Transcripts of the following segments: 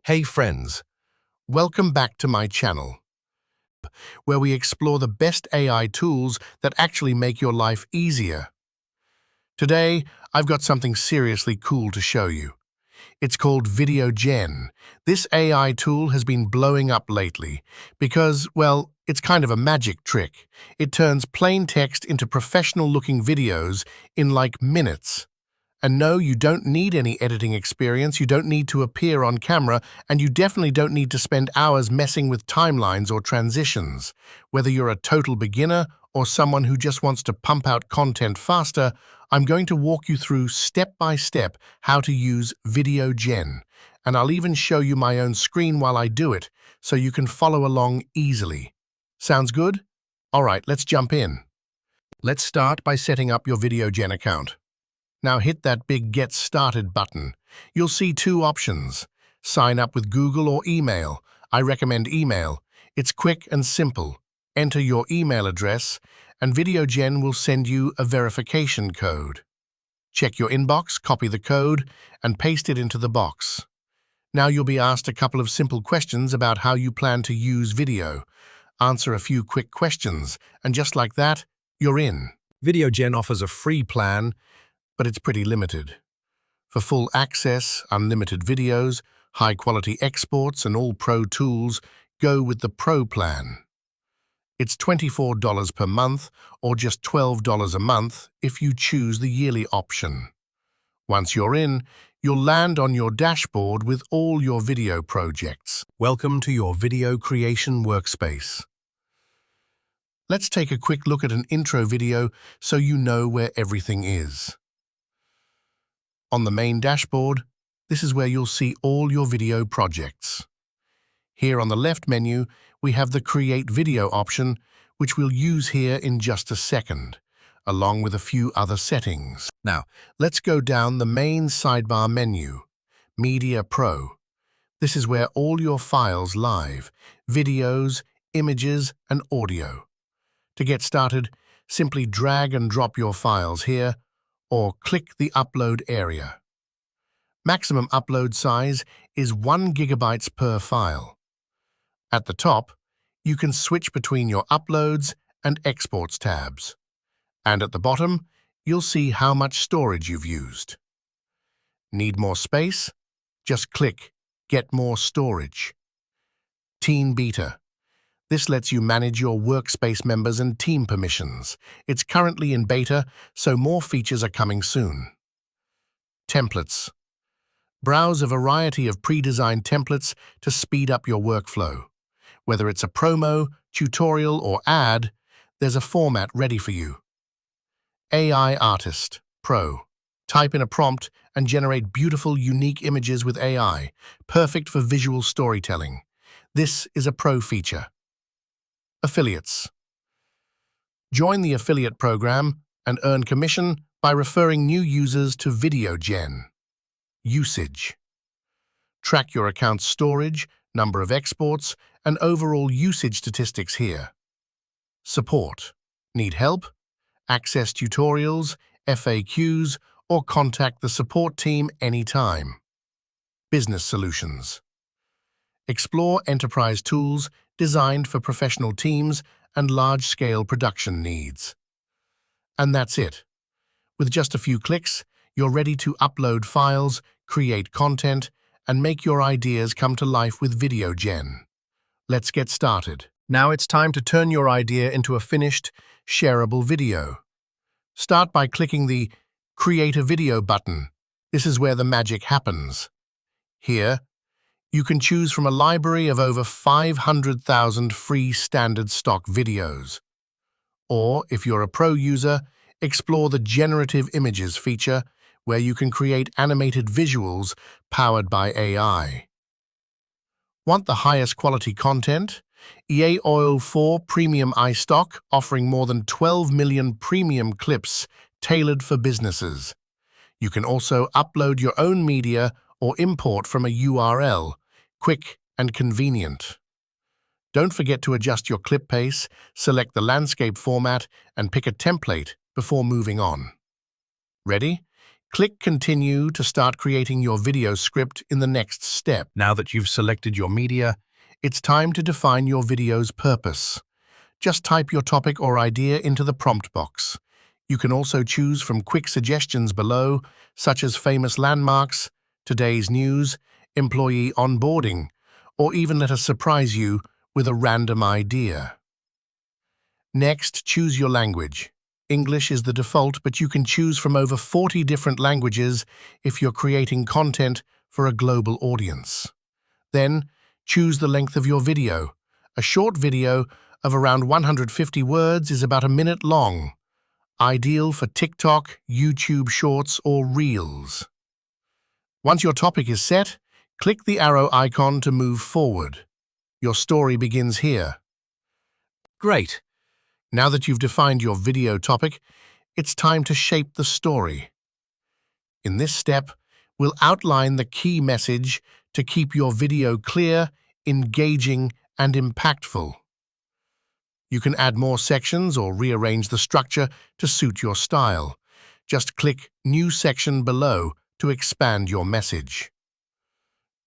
Hey friends, welcome back to my channel, where we explore the best AI tools that actually make your life easier. Today, I've got something seriously cool to show you. It's called VideoGen. This AI tool has been blowing up lately because, well, it's kind of a magic trick. It turns plain text into professional-looking videos in like minutes. And no, you don't need any editing experience, you don't need to appear on camera, and you definitely don't need to spend hours messing with timelines or transitions. Whether you're a total beginner or someone who just wants to pump out content faster, I'm going to walk you through step by step how to use VideoGen. And I'll even show you my own screen while I do it, so you can follow along easily. Sounds good? All right, let's jump in. Let's start by setting up your VideoGen account. Now hit that big Get Started button. You'll see two options. Sign up with Google or email. I recommend email. It's quick and simple. Enter your email address, and VideoGen will send you a verification code. Check your inbox, copy the code, and paste it into the box. Now you'll be asked a couple of simple questions about how you plan to use video. Answer a few quick questions, and just like that, you're in. VideoGen offers a free plan, but it's pretty limited. For full access, unlimited videos, high-quality exports, and all pro tools, go with the Pro plan. It's $24 per month or just $12 a month if you choose the yearly option. Once you're in, you'll land on your dashboard with all your video projects. Welcome to your video creation workspace. Let's take a quick look at an intro video so you know where everything is. On the main dashboard, this is where you'll see all your video projects. Here on the left menu, we have the Create Video option, which we'll use here in just a second, along with a few other settings. Now, let's go down the main sidebar menu, Media Pro. This is where all your files live, videos, images, and audio. To get started, simply drag and drop your files here, or click the upload area. Maximum upload size is 1 GB per file. At the top, you can switch between your uploads and exports tabs. And at the bottom, you'll see how much storage you've used. Need more space? Just click Get More Storage. Teen Beta. This lets you manage your workspace members and team permissions. It's currently in beta, so more features are coming soon. Templates. Browse a variety of pre-designed templates to speed up your workflow. Whether it's a promo, tutorial, or ad, there's a format ready for you. AI Artist Pro. Type in a prompt and generate beautiful, unique images with AI, perfect for visual storytelling. This is a pro feature. Affiliates. Join the affiliate program and earn commission by referring new users to VideoGen. Usage. Track your account's storage, number of exports, and overall usage statistics here. Support. Need help? Access tutorials, FAQs, or contact the support team anytime. Business solutions. Explore enterprise tools designed for professional teams and large-scale production needs. And that's it. With just a few clicks, you're ready to upload files, create content, and make your ideas come to life with VideoGen. Let's get started. Now it's time to turn your idea into a finished, shareable video. Start by clicking the Create a Video button. This is where the magic happens. Here, you can choose from a library of over 500,000 free standard stock videos. Or, if you're a pro user, explore the Generative Images feature, where you can create animated visuals powered by AI. Want the highest quality content? EA Oil 4 Premium iStock, offering more than 12 million premium clips tailored for businesses. You can also upload your own media or import from a URL, quick and convenient. Don't forget to adjust your clip pace, select the landscape format, and pick a template before moving on. Ready? Click Continue to start creating your video script in the next step. Now that you've selected your media, it's time to define your video's purpose. Just type your topic or idea into the prompt box. You can also choose from quick suggestions below, such as famous landmarks, today's news, employee onboarding, or even let us surprise you with a random idea. Next, choose your language. English is the default, but you can choose from over 40 different languages if you're creating content for a global audience. Then, choose the length of your video. A short video of around 150 words is about a minute long, ideal for TikTok, YouTube Shorts, or Reels. Once your topic is set, click the arrow icon to move forward. Your story begins here. Great! Now that you've defined your video topic, it's time to shape the story. In this step, we'll outline the key message to keep your video clear, engaging, and impactful. You can add more sections or rearrange the structure to suit your style. Just click New Section below to expand your message.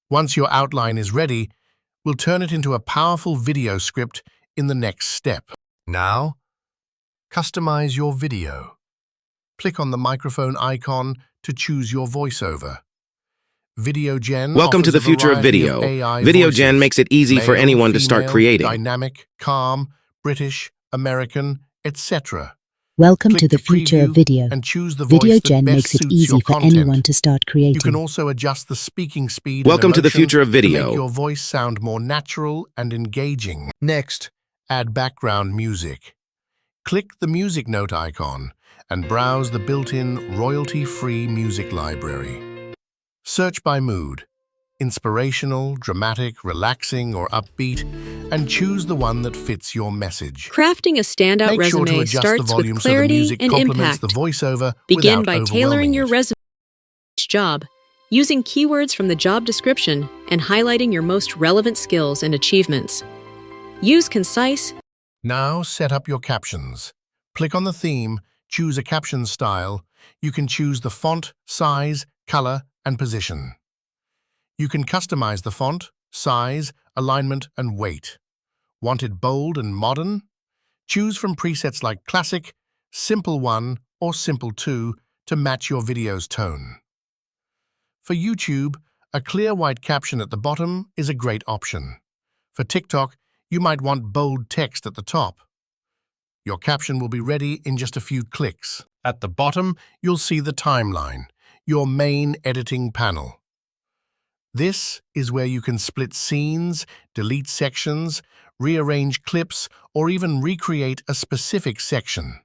Once your outline is ready, we'll turn it into a powerful video script in the next step. Now, customize your video. Click on the microphone icon to choose your voiceover. VideoGen Welcome to the future of video. VideoGen makes it easy for anyone to start creating. Dynamic, calm, British, American, etc. Welcome to the future of video. And choose the voice VideoGen that best makes it suits easy your for content. anyone to start creating. You can also adjust the speaking speed Welcome to the future of to video. make your voice sound more natural and engaging. Next, add background music. Click the music note icon and browse the built-in royalty-free music library. Search by mood, inspirational, dramatic, relaxing, or upbeat, and choose the one that fits your message. Crafting a standout Make sure to resume adjust the starts volume with so the clarity music and complements impact. the voiceover Begin without by tailoring your overwhelming it. resume to each job, using keywords from the job description and highlighting your most relevant skills and achievements. Use concise. Now set up your captions. Click on the theme, choose a caption style. You can choose the font, size, color, and position. You can customize the font, size, alignment, and weight. Want it bold and modern? Choose from presets like Classic, Simple 1, or Simple 2 to match your video's tone. For YouTube, a clear white caption at the bottom is a great option. For TikTok, you might want bold text at the top. Your caption will be ready in just a few clicks. At the bottom, you'll see the timeline, your main editing panel. This is where you can split scenes, delete sections, rearrange clips, or even recreate a specific section.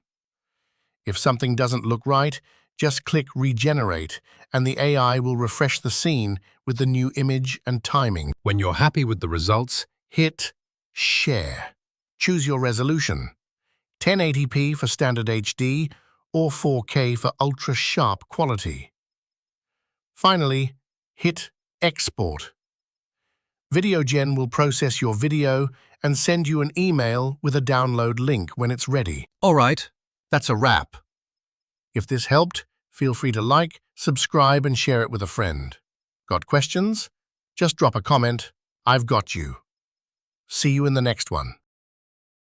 If something doesn't look right, just click Regenerate, and the AI will refresh the scene with the new image and timing. When you're happy with the results, hit Share. Choose your resolution, 1080p for standard HD or 4K for ultra-sharp quality. Finally, hit Export. VideoGen will process your video and send you an email with a download link when it's ready. Alright, that's a wrap. If this helped, feel free to like, subscribe, and share it with a friend. Got questions? Just drop a comment. I've got you. See you in the next one.